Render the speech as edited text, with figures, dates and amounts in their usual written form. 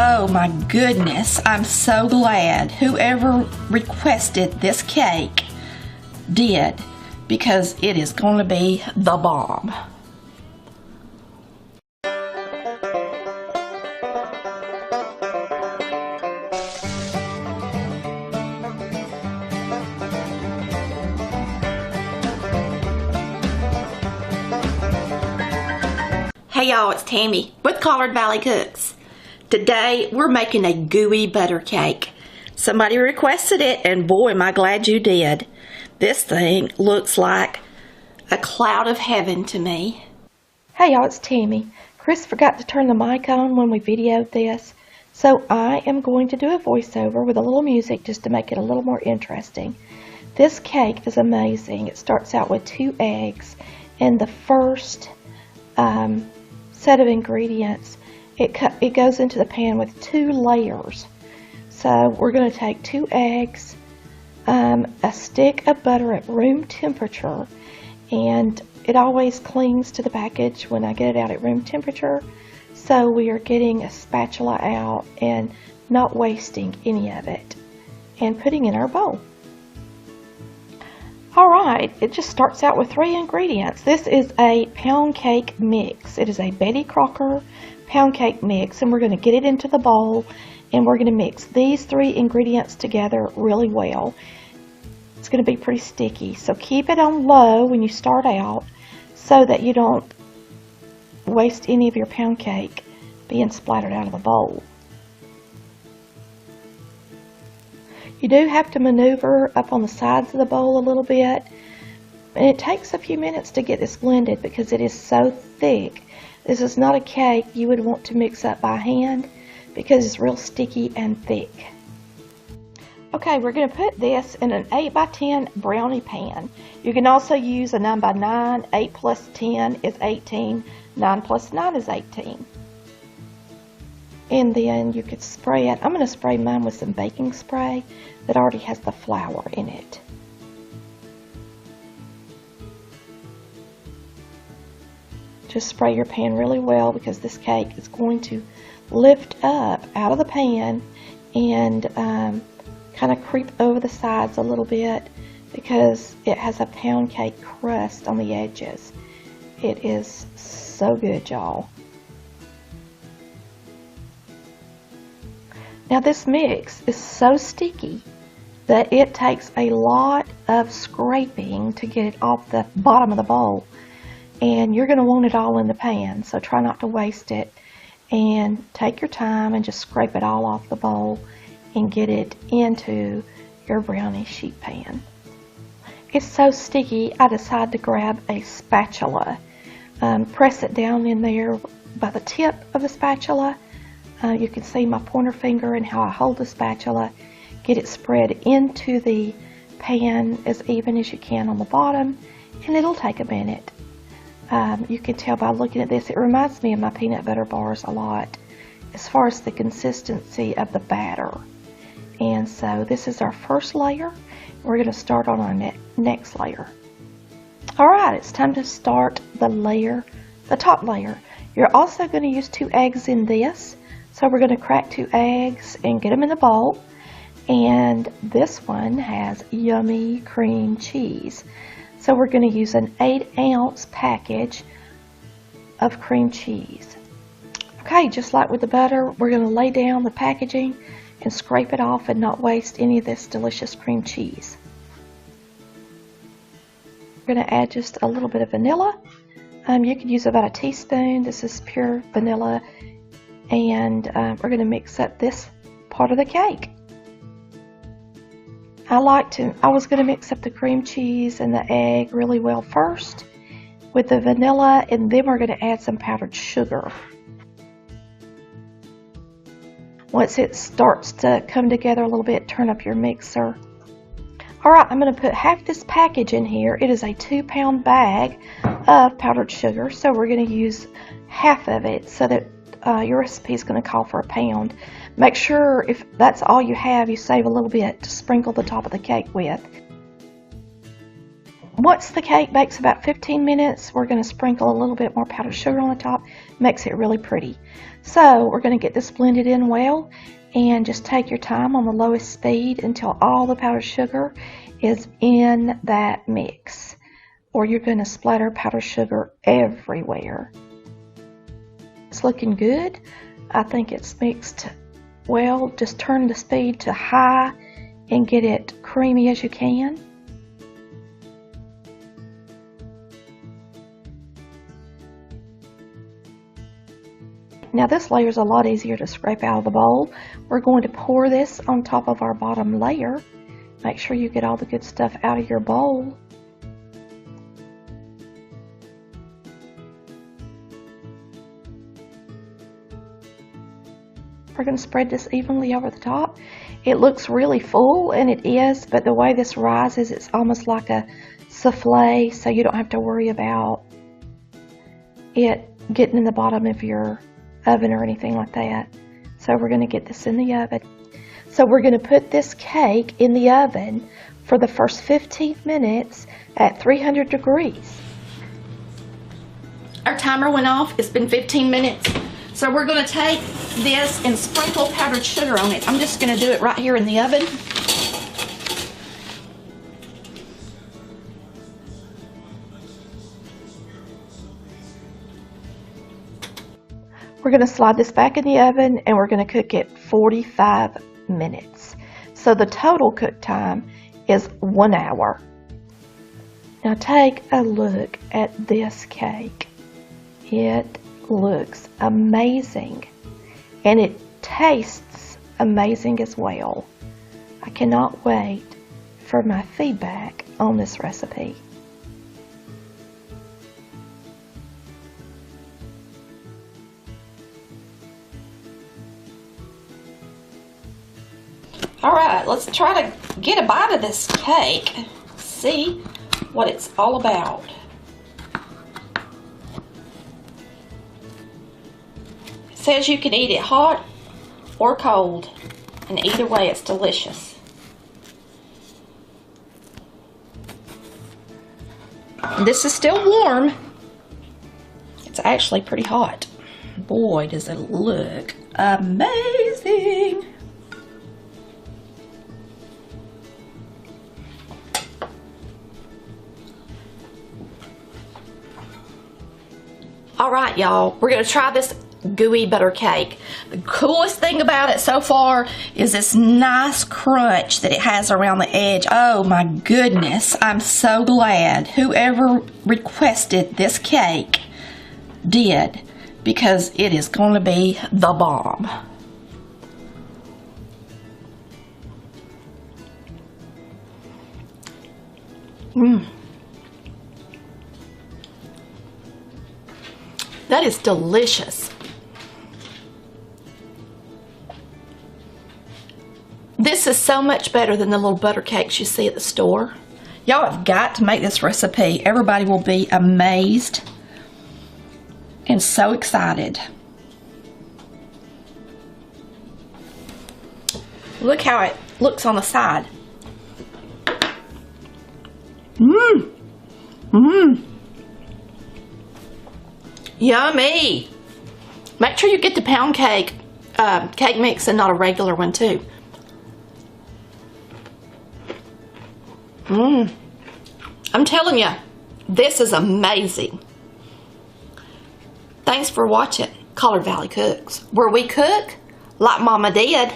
Oh my goodness, I'm so glad whoever requested this cake did, because it is going to be the bomb. Hey y'all, it's Tammy with Collard Valley Cooks. Today we're making a gooey butter cake. Somebody requested it and boy am I glad you did. This thing looks like a cloud of heaven to me. Hey y'all, it's Tammy. Chris forgot to turn the mic on when we videoed this, so I am going to do a voiceover with a little music just to make it a little more interesting. This cake is amazing. It starts out with 2 eggs, and the first set of ingredients, it goes into the pan with 2 layers. So we're going to take 2 eggs, a stick of butter at room temperature, and it always clings to the package when I get it out at room temperature. So we are getting a spatula out and not wasting any of it and putting in our bowl. Alright, it just starts out with 3 ingredients. This is a pound cake mix. It is a Betty Crocker pound cake mix, and we're going to get it into the bowl and we're going to mix these 3 ingredients together really well. It's going to be pretty sticky, so keep it on low when you start out so that you don't waste any of your pound cake being splattered out of the bowl. You do have to maneuver up on the sides of the bowl a little bit, and it takes a few minutes to get this blended because it is so thick. This is not a cake you would want to mix up by hand because it's real sticky and thick. Okay, we're going to put this in an 8x10 brownie pan. You can also use a 9x9. 8 plus 10 is 18. 9 plus 9 is 18. And then you could spray it. I'm going to spray mine with some baking spray that already has the flour in it. Just spray your pan really well because this cake is going to lift up out of the pan and kind of creep over the sides a little bit because it has a pound cake crust on the edges. It is so good, y'all. Now this mix is so sticky that it takes a lot of scraping to get it off the bottom of the bowl. And you're going to want it all in the pan, so try not to waste it. And take your time and just scrape it all off the bowl and get it into your brownie sheet pan. It's so sticky, I decided to grab a spatula. Press it down in there by the tip of the spatula. You can see my pointer finger and how I hold the spatula. Get it spread into the pan as even as you can on the bottom, and it'll take a minute. You can tell by looking at this, it reminds me of my peanut butter bars a lot as far as the consistency of the batter. And so this is our first layer. We're going to start on our next layer. Alright, it's time to start the top layer. You're also going to use 2 eggs in this. So we're going to crack 2 eggs and get them in the bowl. And this one has yummy cream cheese. So we're going to use an 8-ounce package of cream cheese. Okay, just like with the butter, we're going to lay down the packaging and scrape it off and not waste any of this delicious cream cheese. We're going to add just a little bit of vanilla. You can use about a teaspoon. This is pure vanilla. And we're going to mix up this part of the cake. I was going to mix up the cream cheese and the egg really well first with the vanilla, and then we're going to add some powdered sugar. Once it starts to come together a little bit, turn up your mixer. Alright, I'm going to put half this package in here. It is a 2-pound bag of powdered sugar, so we're going to use half of it so that your recipe is going to call for a pound. Make sure if that's all you have, you save a little bit to sprinkle the top of the cake with. Once the cake bakes about 15 minutes, we're going to sprinkle a little bit more powdered sugar on the top Makes it really pretty. So we're going to get this blended in well, and just take your time on the lowest speed until all the powdered sugar is in that mix, or you're going to splatter powdered sugar everywhere. It's looking good. I think it's mixed well. Just turn the speed to high and get it creamy as you can. Now this layer is a lot easier to scrape out of the bowl. We're going to pour this on top of our bottom layer. Make sure you get all the good stuff out of your bowl. We're going to spread this evenly over the top. It looks really full, and it is, but the way this rises, it's almost like a souffle, so you don't have to worry about it getting in the bottom of your oven or anything like that. So we're going to get this in the oven. So we're going to put this cake in the oven for the first 15 minutes at 300 degrees. Our timer went off. It's been 15 minutes. So we're going to take this and sprinkle powdered sugar on it. I'm just going to do it right here in the oven. We're going to slide this back in the oven, and we're going to cook it 45 minutes. So the total cook time is 1 hour. Now take a look at this cake. It looks amazing, and it tastes amazing as well. I cannot wait for my feedback on this recipe. Alright, let's try to get a bite of this cake, see what it's all about. It says you can eat it hot or cold, and either way it's delicious. And this is still warm. It's actually pretty hot. Boy, does it look amazing. Alright y'all, we're going to try this gooey butter cake. The coolest thing about it so far is this nice crunch that it has around the edge. Oh my goodness, I'm so glad whoever requested this cake did, because it is going to be the bomb. That is delicious. This is so much better than the little butter cakes you see at the store. Y'all have got to make this recipe. Everybody will be amazed and so excited. Look how it looks on the side. Yummy! Make sure you get the pound cake cake mix and not a regular one too. I'm telling you, this is amazing. Thanks for watching Collard Valley Cooks, where we cook like Mama did.